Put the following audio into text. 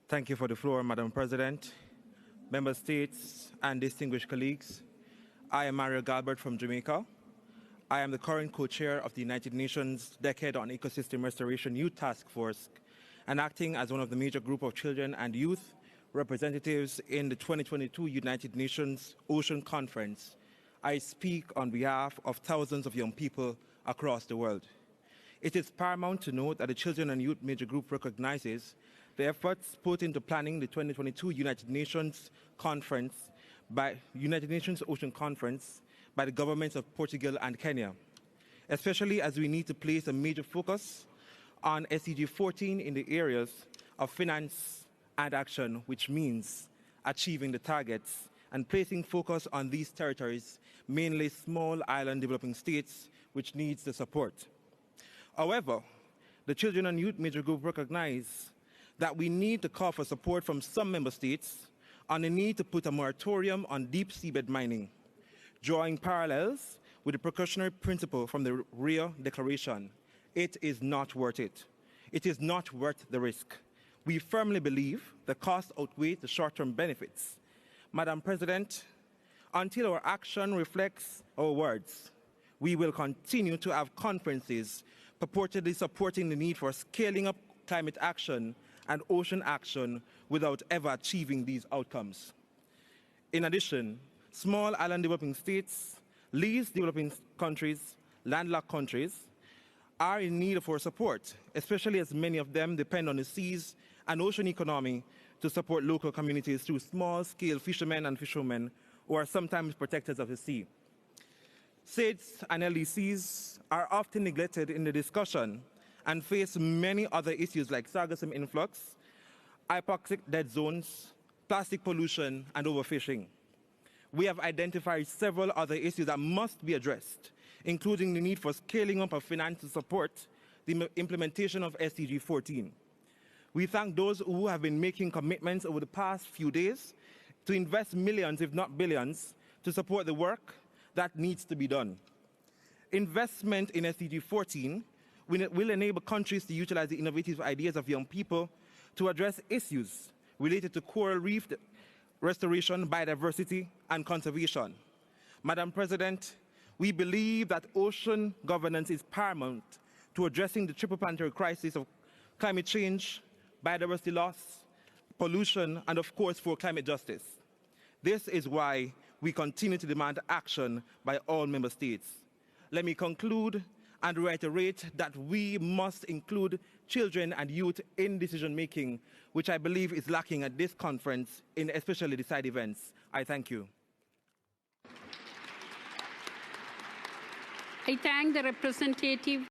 Thank you for the floor, Madam President, member states, and distinguished colleagues. I am Mario Galbert from Jamaica. I am the current co-chair of the United Nations Decade on Ecosystem Restoration Youth Task Force and acting as one of the major group of children and youth representatives in the 2022 United Nations Ocean Conference. I speak on behalf of thousands of young people across the world. It is paramount to note that the Children and Youth Major Group recognizes the efforts put into planning the 2022 United Nations Ocean Conference by the governments of Portugal and Kenya, especially as we need to place a major focus on SDG 14 in the areas of finance and action, which means achieving the targets and placing focus on these territories, mainly small island developing states, which needs the support. However, the Children and Youth Major Group recognize that we need to call for support from some member states on the need to put a moratorium on deep seabed mining, drawing parallels with the precautionary principle from the Rio Declaration. It is not worth it. It is not worth the risk. We firmly believe the cost outweighs the short-term benefits. Madam President, until our action reflects our words, we will continue to have conferences purportedly supporting the need for scaling up climate action and ocean action without ever achieving these outcomes. In addition, small island developing states, least developing countries, landlocked countries, are in need of our support, especially as many of them depend on the seas and ocean economy to support local communities through small-scale fishermen and fisherwomen who are sometimes protectors of the sea. SIDS and LDCs are often neglected in the discussion and face many other issues like sargassum influx, hypoxic dead zones, plastic pollution, and overfishing. We have identified several other issues that must be addressed, including the need for scaling up of finance to support the implementation of SDG 14. We thank those who have been making commitments over the past few days to invest millions, if not billions, to support the work that needs to be done. Investment in SDG 14 will enable countries to utilize the innovative ideas of young people to address issues related to coral reef restoration, biodiversity, and conservation. Madam President, we believe that ocean governance is paramount to addressing the triple planetary crisis of climate change, biodiversity loss, pollution, and of course for climate justice. This is why we continue to demand action by all member states. Let me conclude and reiterate that we must include children and youth in decision-making, which I believe is lacking at this conference, in especially the side events. I thank you. I thank the representative